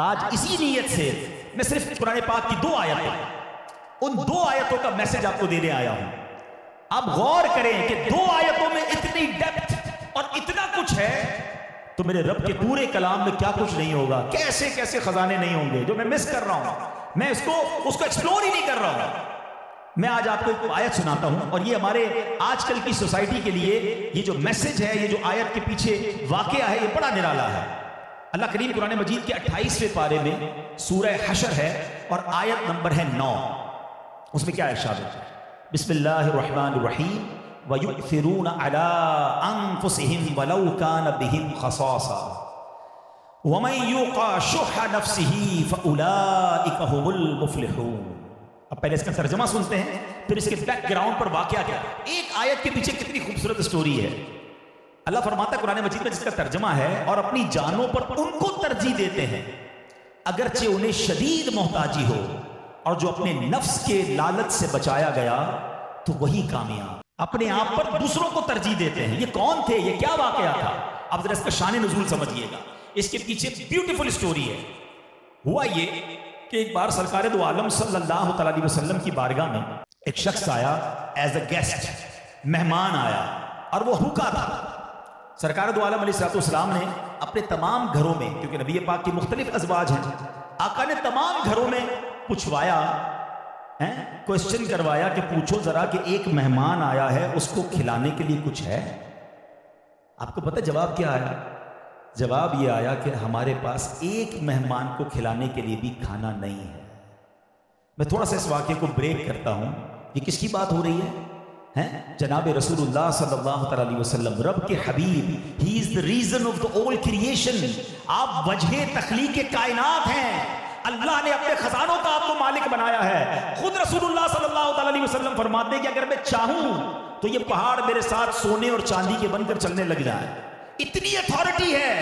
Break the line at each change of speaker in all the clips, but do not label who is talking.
आज इसी नीयत से मैं सिर्फ कुरान पाक की 2 आयतें, उन 2 आयतों का मैसेज आपको देने आया हूं। आप गौर करें कि 2 आयतों में इतनी डेप्थ और इतना कुछ है, तो मेरे रब के पूरे कलाम में क्या कुछ नहीं होगा, कैसे कैसे खजाने नहीं होंगे जो मैं मिस कर रहा हूं। मैं उसको एक्सप्लोर ही नहीं कर रहा हूं। मैं आज आपको एक आयत सुनाता हूं, और ये हमारे आजकल की सोसाइटी के लिए ये जो मैसेज है, ये जो आयत के पीछे वाकया है, ये बड़ा निराला है। अल्लाह करीम कुरान मजीद के 28वें पारे में सूरह हशर है और आयत नंबर है 9। उसमें क्या इरशाद है? बिस्मिल्लाहिर्रहमानिर्रहीम वयुथिरूना अला अनफुसिहिम वलौ कान बिहिम खसासा वमन युqa शुह नफ्सिही फउलाइका हुमुल मुफ्लिहून। अब पहले इसका तर्जुमा सुनते हैं, फिर इसके बैकग्राउंड पर वाकया क्या है। एक आयत के पीछे कितनी खूबसूरत स्टोरी है। अल्लाह फरमाता है कुरान मजीद में, जिसका तर्जुमा है, और अपनी जानों पर उनको तरजीह देते हैं अगरचे उन्हें शदीद मोहताजी हो, और जो अपने नफ्स के लालच से बचाया गया तो वही कामयाब। अपने आप पर दूसरों को तरजीह देते हैं। ये कौन थे, ये क्या वाकया था? अब जरा इसका शान नुज़ूल समझिएगा। इसके पीछे ब्यूटीफुल स्टोरी है। हुआ ये कि एक बार सरकार दो आलम सल्लल्लाहु अलैहि वसल्लम की बारगाह में एक शख्स आया, एज अ गेस्ट, मेहमान आया, और वो भूखा था। सरकार दो आलम अलैहिस्सलाम ने अपने तमाम घरों में, क्योंकि नबी पाक की मुख्तलिफ अज़वाज हैं, आका ने तमाम घरों में पूछवाया, क्वेश्चन करवाया कि पूछो जरा कि एक मेहमान आया है, उसको खिलाने के लिए कुछ है? आपको पता है जवाब क्या आया? जवाब यह आया कि हमारे पास एक मेहमान को खिलाने के लिए भी खाना नहीं है। मैं थोड़ा सा इस वाक्य को ब्रेक करता हूं। ये किसकी बात हो रही है? जनाब रसूलुल्लाह सल्लल्लाहु अलैहि वसल्लम, रब के हबीब, he is the reason of the all creation. आप वजह तख्लीक कायनात हैं। अल्लाह ने अपने खजानों का आपको मालिक बनाया है। खुद रसूलुल्लाह सल्लल्लाहु अलैहि वसल्लम फरमाते हैं कि अगर मैं चाहूं तो ये पहाड़ मेरे साथ सोने और चांदी के बनकर चलने लग जाए, इतनी अथॉरिटी है।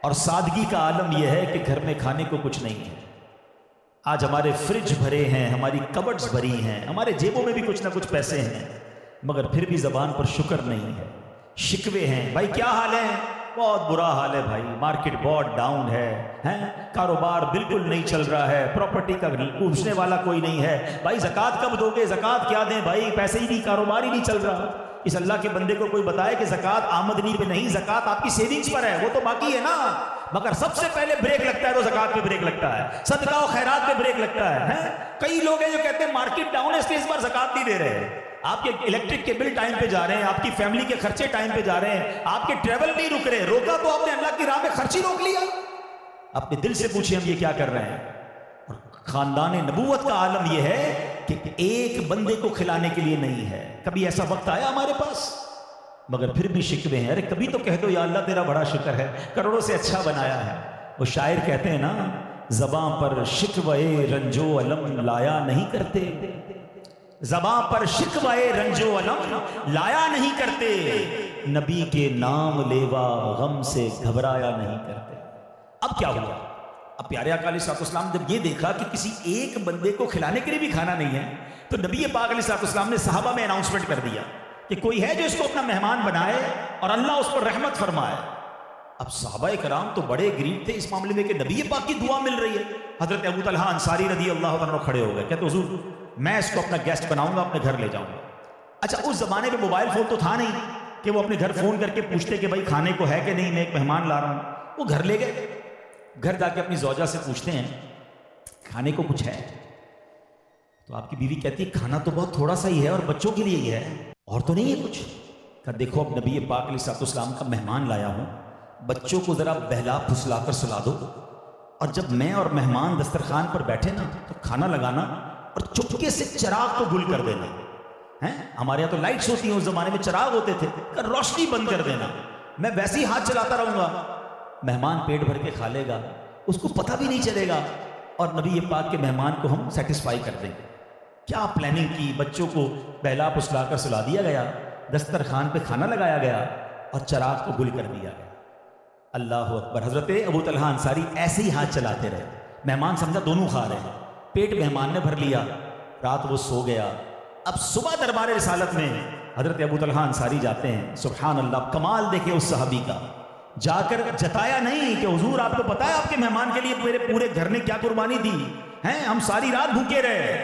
और सादगी का आलम यह है कि घर में खाने को कुछ नहीं है। आज हमारे फ्रिज भरे हैं, हमारी कबर्ड्स भरी हैं, हमारे जेबों में भी कुछ ना कुछ पैसे हैं, मगर फिर भी जबान पर शुक्र नहीं है। शिकवे हैं, भाई क्या हाल है? बहुत बुरा हाल है भाई, मार्केट बहुत डाउन है, कारोबार बिल्कुल नहीं चल रहा है, प्रॉपर्टी का पूछने वाला कोई नहीं है। भाई ज़कात कब दोगे? ज़कात क्या दें भाई, पैसे ही नहीं, कारोबार ही नहीं चल रहा। इस अल्लाह के बंदे को कोई बताए कि ज़कात आमदनी पे नहीं, ज़कात आपकी सेविंग्स पर है, वो तो बाकी है ना। मगर सबसे पहले ब्रेक लगता है तो ज़कात पे ब्रेक लगता है, सदका और खैरात पे ब्रेक लगता है। कई लोग हैं जो कहते हैं मार्केट डाउन है इसलिए इस बार ज़कात नहीं दे रहे। आपके इलेक्ट्रिक के बिल टाइम पे जा रहे हैं, आपकी फैमिली के खर्चे टाइम पे जा रहे हैं, आपके ट्रेवल नहीं रुक रहे। रोका तो आपने अल्लाह की राह में, खर्च ही रोक लिया। अपने दिल से पूछिए हम ये क्या कर रहे हैं। और खानदान नबूवत का आलम यह है कि एक बंदे को खिलाने के लिए नहीं है। कभी ऐसा वक्त आया हमारे पास? मगर फिर भी शिकवे हैं। अरे कभी तो कह दो या अल्लाह तेरा बड़ा शुक्र है, करोड़ों से अच्छा बनाया है। वो शायर कहते हैं ना, ज़बां पर शिकवे रंजो अलम लाया नहीं करते, ज़बां पर शिकवे रंजो अलम लाया नहीं करते, नबी के नाम लेवा गम से घबराया नहीं करते। अब क्या हुआ? अब प्यारे आका अलैहिस्सलाम जब ये देखा कि किसी एक बंदे को खिलाने के लिए भी खाना नहीं है, तो नबी पाक अलैहिस्सलाम ने सहाबा में अनाउंसमेंट कर दिया कि कोई है जो इसको अपना मेहमान बनाए और अल्लाह उस पर रहमत फरमाए। अब सहाबा कराम तो बड़े गरीब थे इस मामले में कि नबी पाक की दुआ मिल रही है। हजरत अबू तलहा अंसारी रज़ी अल्लाह अन्हु खड़े हो गए, कहते हुजूर मैं इसको अपना गेस्ट बनाऊंगा, अपने घर ले जाऊंगा। अच्छा, उस जमाने में मोबाइल फोन तो था नहीं कि वो अपने घर फोन करके पूछते कि भाई खाने को है कि नहीं, मैं एक मेहमान ला रहा हूं। वो घर ले गए, घर जाके अपनी जौजा से पूछते हैं खाने को कुछ है? तो आपकी बीवी कहती है खाना तो बहुत थोड़ा सा ही है और बच्चों के लिए ही है, और तो नहीं है कुछ। कहा देखो अब नबी पाक अलैहिस्सलाम का मेहमान लाया हूं, बच्चों को जरा बहला फुसला कर सुला दो, और जब मैं और मेहमान दस्तरखान पर बैठे ना तो खाना लगाना और चुपके से चिराग को गुल कर देना है। हमारे यहाँ तो लाइट्स होती हैं, उस जमाने में चिराग होते थे, रोशनी बंद कर देना, मैं वैसे ही हाथ चलाता रहूंगा, मेहमान पेट भर के खा लेगा, उसको पता भी नहीं चलेगा, और नबी पाक के मेहमान को हम सेटिस्फाई कर देंगे। क्या प्लानिंग की, बच्चों को बहला फुसला कर सुला दिया गया, दस्तरखान पे खाना लगाया गया और चिराग को गुल कर दिया गया। अल्लाह अकबर। हजरत अबू तलहा अंसारी ऐसे ही हाथ चलाते रहे, मेहमान समझा दोनों खा रहे हैं, पेट मेहमान ने भर लिया, रात वो सो गया। अब सुबह दरबार रिसालत में हजरत अबू तलहा अंसारी जाते हैं, सुभान अल्लाह, कमाल देखे उस सहाबी का। जाकर जताया नहीं कि हुजूर आपको पता है आपके मेहमान के लिए मेरे पूरे घर ने क्या कुर्बानी दी है, हम सारी रात भूखे रहे,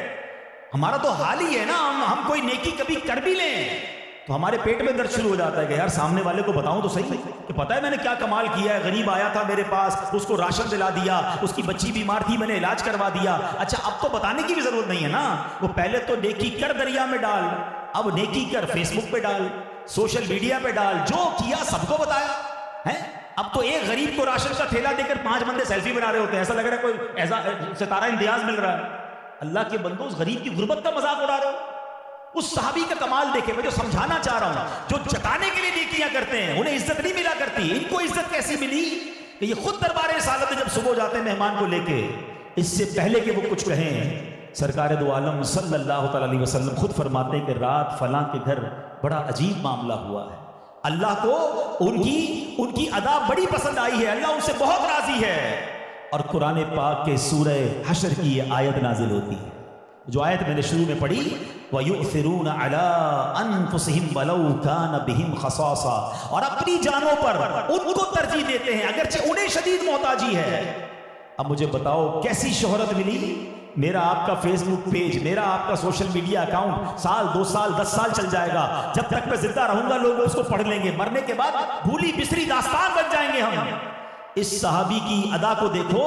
हमारा तो हाल ही है ना, हम कोई नेकी कभी कर भी लें तो हमारे पेट में दर्द शुरू हो जाता है कि यार सामने वाले को बताऊं तो सही कि पता है मैंने क्या कमाल किया है, गरीब आया था मेरे पास, उसको राशन दिला दिया, उसकी बच्ची बीमार थी मैंने इलाज करवा दिया। अच्छा अब तो बताने की भी जरूरत नहीं है ना, वो पहले तो नेकी कर दरिया में डाल, अब नेकी कर फेसबुक पे डाल, सोशल मीडिया पे डाल, जो किया सबको बताया है। अब तो एक गरीब को राशन का थैला देकर 5 बंदे सेल्फी बना रहे होते हैं, ऐसा लग रहा है कोई ऐसा सितारा इम्तियाज मिल रहा है। अल्लाह के बंदो उस गरीब की गुर्बत का मजाक उड़ा रहे हो। उस सहाबी का कमाल देखे, मैं जो समझाना चाह रहा हूं, जो जताने के लिए नेकियां करते हैं उन्हें इज्जत नहीं मिला करती, इनको इज्जत कैसी मिली कि ये खुद दरबार रिसालत में जब सुबह जाते हैं मेहमान को लेके, इससे पहले कि वो कुछ कहें सरकार दो आलम सल्लल्लाहु अलैहि वसल्लम खुद फरमाते हैं कि रात फलां के घर बड़ा अजीब मामला हुआ है, अल्लाह को उनकी अदा बड़ी पसंद आई है, अल्लाह उनसे बहुत राजी है। और कुरान पाक के सूरह हशर की ये आयत नाजिल होती है, जो आयत मैंने शुरू में पढ़ी, वयुसिरून अला अनफुसिहिम वलौ कान बिहिम खसासा, और अपनी जानों पर उनको तरजीह देते हैं अगरचे उन्हें शदीद मोहताजी है। अब मुझे बताओ कैसी शोहरत मिली, मेरा आपका फेसबुक पेज, मेरा आपका सोशल मीडिया अकाउंट साल 2 साल 10 साल चल जाएगा, जब तक मैं जिंदा रहूंगा लोग उसको पढ़ लेंगे, मरने के बाद भूली बिसरी दास्तान बन जाएंगे हम। इस सहाबी की अदा को देखो,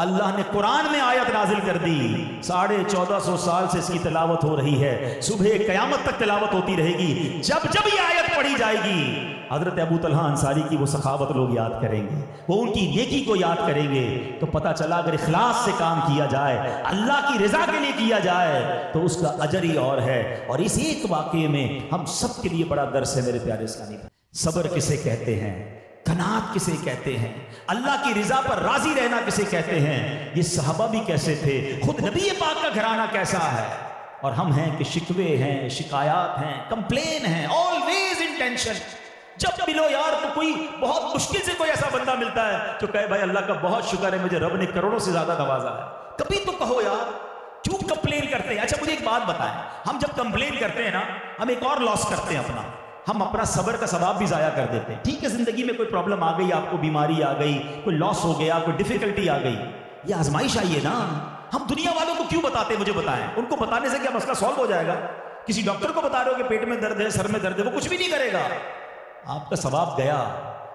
अल्लाह ने कुरान में आयत नाजिल कर दी, 1450 साल से इसकी तिलावत हो रही है, सुबह कयामत तक तिलावत होती रहेगी, जब जब ये आयत पढ़ी जाएगी हजरत अबू तलहा अंसारी की वो सखावत लोग याद करेंगे, वो उनकी नेकी को याद करेंगे। तो पता चला अगर इखलास से काम किया जाए, अल्लाह की रजा के लिए किया जाए तो उसका अजर ही और है। और इस एक वाकये में हम सब के लिए बड़ा दर्स है मेरे प्यारे इस्लामी। सब्र किसे कहते हैं, कनात किसे कहते हैं, अल्लाह की रिजा पर राजी रहना किसे कहते हैं, ये सहाबा भी कैसे थे, खुद नबी पाक का घराना कैसा है। और हम हैं कि शिकवे हैं, शिकायत हैं, कंप्लेन हैं, ऑलवेज इन टेंशन। जब मिलो यार तो कोई बहुत मुश्किल से कोई ऐसा बंदा मिलता है जो कहे भाई अल्लाह का बहुत शुक्र है मुझे रब ने करोड़ों से ज्यादा नवाजा है। कभी तो कहो यार, क्यों कंप्लेन करते हैं। अच्छा मुझे एक बात बताएं, हम जब कंप्लेन करते हैं ना, हम एक और लॉस करते हैं हम अपना सब्र का सवाब भी जाया कर देते हैं। ठीक है, जिंदगी में कोई प्रॉब्लम आ गई, आपको बीमारी आ गई, कोई लॉस हो गया, कोई डिफिकल्टी आ गई, ये आजमाइश आई है ना, हम दुनिया वालों को क्यों बताते हैं, मुझे बताएं। उनको बताने से क्या मसला सॉल्व हो जाएगा? किसी डॉक्टर को बता रहे हो कि पेट में दर्द है, सर में दर्द है, वो कुछ भी नहीं करेगा, आपका सवाब गया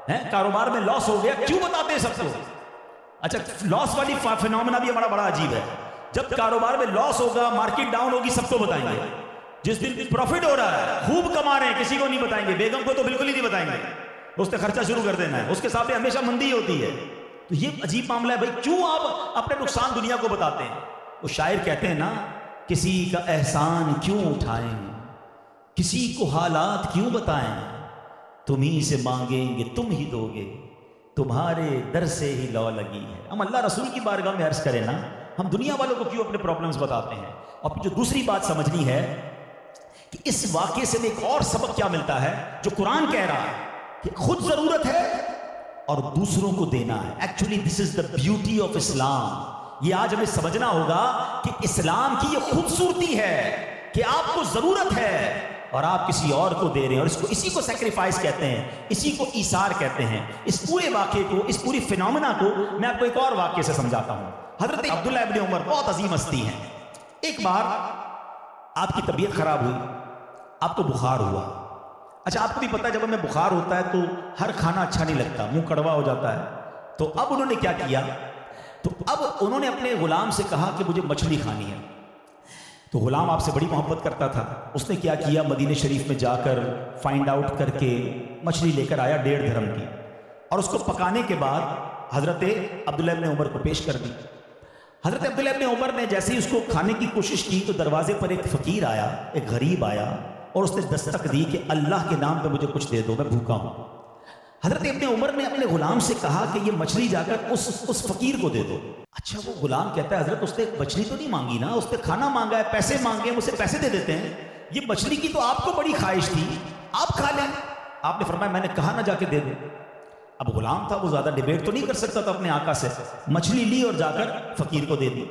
है। कारोबार में लॉस हो गया, क्यों बताते हैं सबको? अच्छा, लॉस वाली फिनोमेना भी हमारा बड़ा अजीब है। जब कारोबार में लॉस होगा, मार्केट डाउन होगी, सबको बताएंगे। जिस दिन प्रॉफिट हो रहा है, खूब कमा रहे हैं, किसी को नहीं बताएंगे। बेगम को तो बिल्कुल ही नहीं बताएंगे, उसने खर्चा शुरू कर देना है, उसके सामने हमेशा मंदी होती है। तो ये अजीब मामला है भाई, क्यों आप अपने नुकसान दुनिया को बताते हैं? वो शायर कहते हैं ना, किसी का एहसान क्यों उठाएं, किसी को हालात क्यों बताएं, तुम ही से मांगेंगे तुम ही दोगे, तुम्हारे दर से ही लौ लगी है। हम अल्लाह रसूल की बारगाह में अर्ज करें ना, हम दुनिया वालों को क्यों अपने प्रॉब्लम्स बताते हैं? और जो दूसरी बात समझनी है कि इस वाक़े से एक और सबक क्या मिलता है, जो कुरान कह रहा है कि खुद जरूरत है और दूसरों को देना है। Actually this is the beauty of Islam. ये आज हमें समझना होगा कि इस्लाम की ये खूबसूरती है कि आपको जरूरत है और आप किसी और को दे रहे हैं, और इसी को सैक्रिफाइस कहते हैं, इसी को ईसार कहते हैं। इस पूरे वाक़े को, इस पूरी फिनोमेना को मैं आपको एक और वाक़े से समझाता हूं। हजरत अब्दुल्लाह इब्न उमर बहुत अजीम हस्ती हैं। एक बार आपकी तबीयत खराब हुई, आपको बुखार हुआ। अच्छा, आपको भी पता है जब हमें बुखार होता है तो हर खाना अच्छा नहीं लगता, मुंह कड़वा हो जाता है। तो अब उन्होंने क्या किया, तो अब उन्होंने अपने गुलाम से कहा कि मुझे मछली खानी है। तो गुलाम आपसे बड़ी मोहब्बत करता था, उसने क्या किया, मदीने शरीफ में जाकर फाइंड आउट करके मछली लेकर आया 1.5 दिरहम की, और उसको पकाने के बाद हजरत अब्दुल्लाह इब्न उमर को पेश कर दी। हजरत अब्दुल्लाह इब्न उमर ने जैसे ही उसको खाने की कोशिश की तो दरवाजे पर एक फकीर आया, एक गरीब आया, और उसने दस्तक दी कि अल्लाह के नाम पे मुझे कुछ दे दो, मैं भूखा हूं। हजरत इब्न उमर ने अपने गुलाम से कहा कि ये मछली जाकर उस फकीर को दे दो। अच्छा, वो गुलाम कहता है हजरत उसने मछली तो नहीं मांगी ना, उसने खाना मांगा है, पैसे मांगे, मुझसे पैसे दे देते हैं। ये मछली की तो आपको बड़ी ख्वाहिश थी, आप खा लें। आपने फरमाया मैंने कहा ना जाके दे दो। अब गुलाम था, वो ज्यादा डिबेट तो नहीं कर सकता था अपने आका से, मछली ली और जाकर फकीर को दे दी।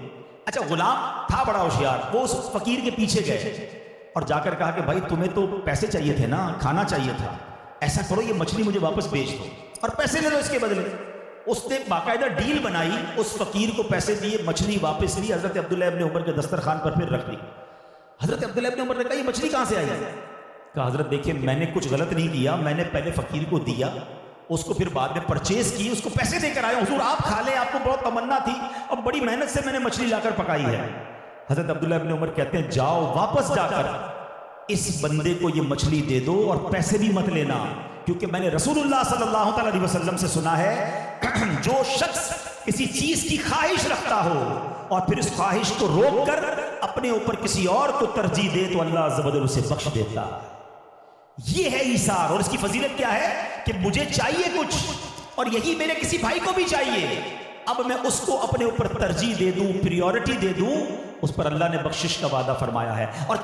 अच्छा, गुलाम था बड़ा होशियार, वो उस फकीर के पीछे गए और जाकर कहा कि भाई तुम्हें तो पैसे चाहिए थे ना, खाना चाहिए था, ऐसा करो ये मछली मुझे वापस बेच दो। और पैसे ले लो इसके बदले। उसने बाकायदा डील बनाई, उस फकीर को पैसे दिए, मछली वापस ली, हजरत अब्दुल्लाह इब्न उमर के दस्तरखान पर फिर रख दी। हजरत अब्दुल्लाह इब्न उमर ने कहा ये मछली कहां से आई है? कहा हजरत देखिए मैंने कुछ गलत नहीं किया, मैंने पहले फकीर को दिया, उसको फिर बाद में परचेज की, उसको पैसे देकर आया, हुजूर आप खा लें, आपको बहुत तमन्ना थी और बड़ी मेहनत से मैंने मछली लाकर पकाई है। हजरत अब्दुल्लाह इब्न उमर कहते हैं जाओ वापस जाकर इस बंदे को ये मछली दे दो और पैसे भी मत लेना, क्योंकि मैंने रसूलुल्लाह सल्लल्लाहु अलैहि वसल्लम से सुना है जो शख्स किसी चीज की ख्वाहिश रखता हो और फिर उस ख्वाहिश को रोक कर अपने ऊपर किसी और को तरजीह दे तो अल्लाह अज़्ज़ व जल उसे बख्श देता। ये है ईसार। और इसकी फजीलत क्या है कि मुझे चाहिए कुछ और यही मेरे किसी भाई को भी चाहिए, अब मैं उसको अपने ऊपर तरजीह दे दूं, प्रियोरिटी दे दूं, उस पर अल्लाह ने बख्शिश का वादा फरमाया है। और